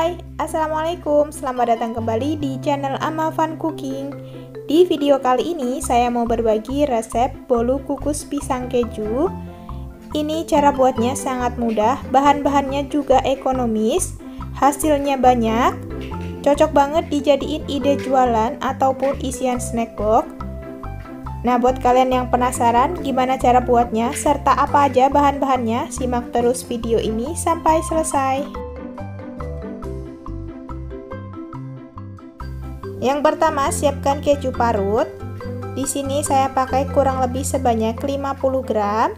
Hai, Assalamualaikum, selamat datang kembali di channel Ama Fun Cooking. Di video kali ini saya mau berbagi resep bolu kukus pisang keju. Ini cara buatnya sangat mudah, bahan-bahannya juga ekonomis, hasilnya banyak, cocok banget dijadiin ide jualan ataupun isian snack box. Nah, buat kalian yang penasaran gimana cara buatnya serta apa aja bahan-bahannya, simak terus video ini sampai selesai. Yang pertama, siapkan keju parut. Di sini saya pakai kurang lebih sebanyak 50 gram.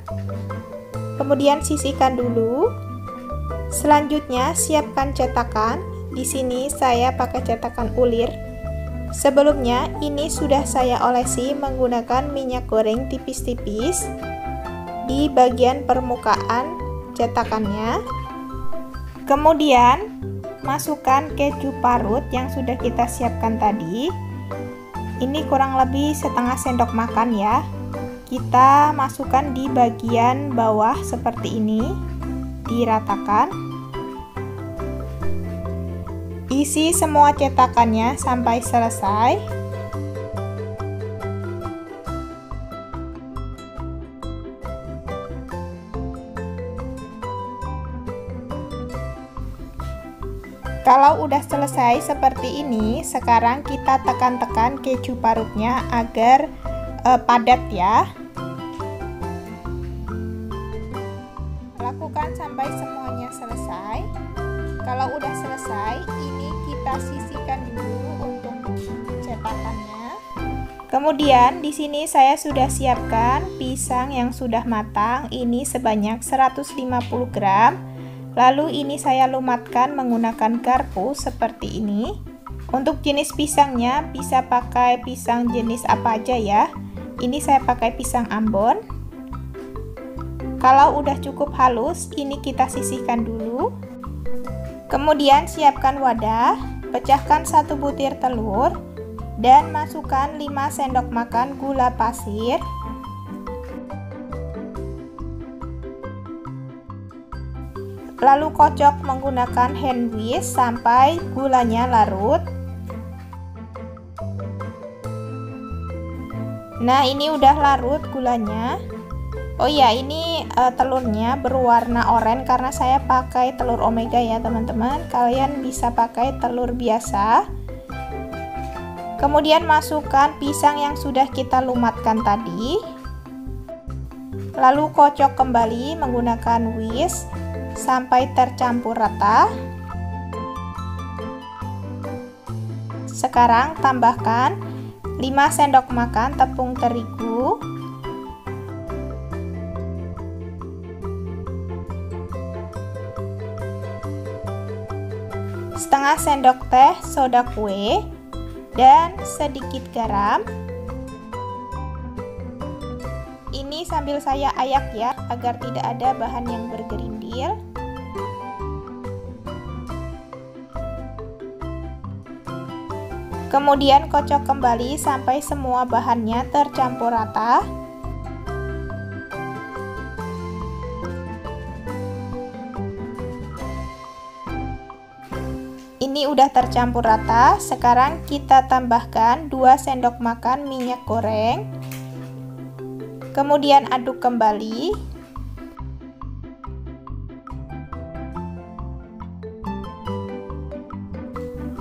Kemudian sisihkan dulu. Selanjutnya, siapkan cetakan. Di sini saya pakai cetakan ulir. Sebelumnya, ini sudah saya olesi menggunakan minyak goreng tipis-tipis di bagian permukaan cetakannya. Kemudian, masukkan keju parut yang sudah kita siapkan tadi. Ini kurang lebih setengah sendok makan ya. Kita masukkan di bagian bawah seperti ini, diratakan. Isi semua cetakannya sampai selesai. Kalau udah selesai seperti ini, sekarang kita tekan-tekan keju parutnya agar padat ya. Lakukan sampai semuanya selesai. Kalau udah selesai, ini kita sisihkan dulu untuk cetakannya. Kemudian di sini saya sudah siapkan pisang yang sudah matang, ini sebanyak 150 gram. Lalu ini saya lumatkan menggunakan garpu seperti ini. Untuk jenis pisangnya bisa pakai pisang jenis apa aja ya. Ini saya pakai pisang Ambon. Kalau udah cukup halus, ini kita sisihkan dulu. Kemudian siapkan wadah, pecahkan 1 butir telur dan masukkan 5 sendok makan gula pasir. Lalu kocok menggunakan hand whisk sampai gulanya larut. Nah, ini udah larut gulanya. Oh ya, ini telurnya berwarna oranye karena saya pakai telur omega ya teman-teman. Kalian bisa pakai telur biasa. Kemudian masukkan pisang yang sudah kita lumatkan tadi. Lalu kocok kembali menggunakan whisk sampai tercampur rata. Sekarang tambahkan 5 sendok makan tepung terigu, setengah sendok teh soda kue, dan sedikit garam. Ini sambil saya ayak ya, agar tidak ada bahan yang bergerindil. Kemudian kocok kembali sampai semua bahannya tercampur rata. Ini udah tercampur rata. Sekarang kita tambahkan 2 sendok makan minyak goreng. Kemudian aduk kembali.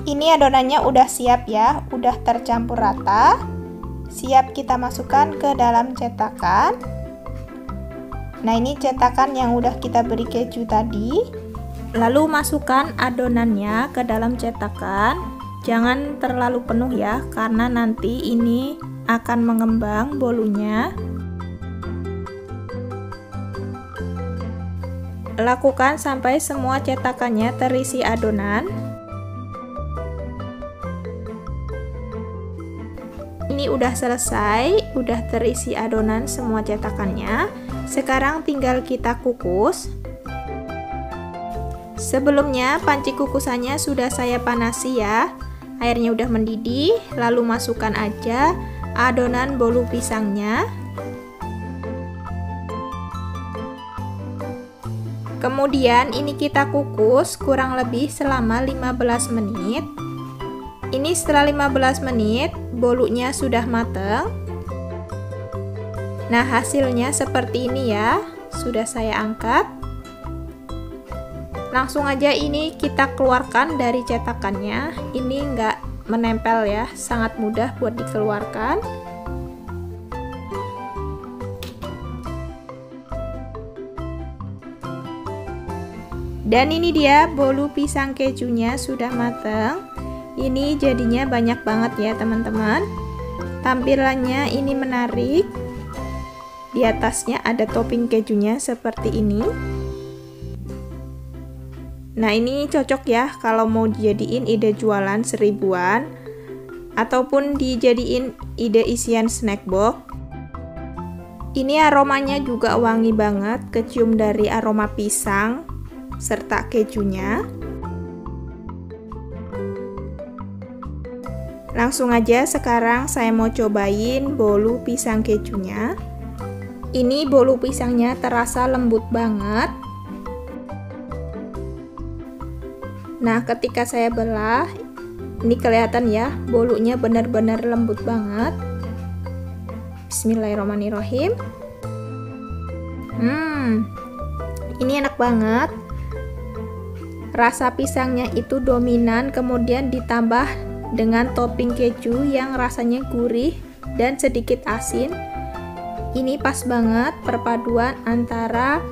Ini adonannya udah siap ya, udah tercampur rata. Siap kita masukkan ke dalam cetakan. Nah, ini cetakan yang udah kita beri keju tadi. Lalu masukkan adonannya ke dalam cetakan. Jangan terlalu penuh ya, karena nanti ini akan mengembang bolunya. Lakukan sampai semua cetakannya terisi adonan. Ini udah selesai, udah terisi adonan semua cetakannya. Sekarang tinggal kita kukus. Sebelumnya panci kukusannya sudah saya panasi ya. Airnya udah mendidih, lalu masukkan aja adonan bolu pisangnya. Kemudian ini kita kukus kurang lebih selama 15 menit. Ini setelah 15 menit bolunya sudah matang. Nah, hasilnya seperti ini ya. Sudah saya angkat. Langsung aja ini kita keluarkan dari cetakannya. Ini enggak menempel ya, sangat mudah buat dikeluarkan. Dan ini dia bolu pisang kejunya sudah matang. Ini jadinya banyak banget ya teman-teman. Tampilannya ini menarik. Di atasnya ada topping kejunya seperti ini. Nah, ini cocok ya kalau mau dijadiin ide jualan seribuan ataupun dijadiin ide isian snack box. Ini aromanya juga wangi banget, kecium dari aroma pisang serta kejunya. Langsung aja sekarang saya mau cobain bolu pisang kejunya. Ini bolu pisangnya terasa lembut banget. Nah, ketika saya belah, ini kelihatan ya, bolunya benar-benar lembut banget. Bismillahirrahmanirrahim. Ini enak banget. Rasa pisangnya itu dominan, kemudian ditambah dengan topping keju yang rasanya gurih dan sedikit asin. Ini pas banget perpaduan antara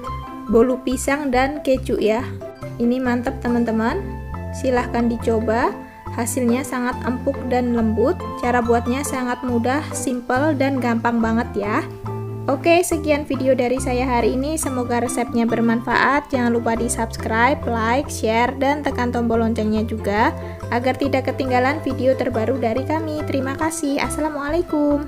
bolu pisang dan keju ya. Ini mantap teman-teman. Silahkan dicoba. Hasilnya sangat empuk dan lembut. Cara buatnya sangat mudah, simple dan gampang banget ya. Oke, sekian video dari saya hari ini. Semoga resepnya bermanfaat. Jangan lupa di subscribe, like, share, dan tekan tombol loncengnya juga agar tidak ketinggalan video terbaru dari kami. Terima kasih. Assalamualaikum.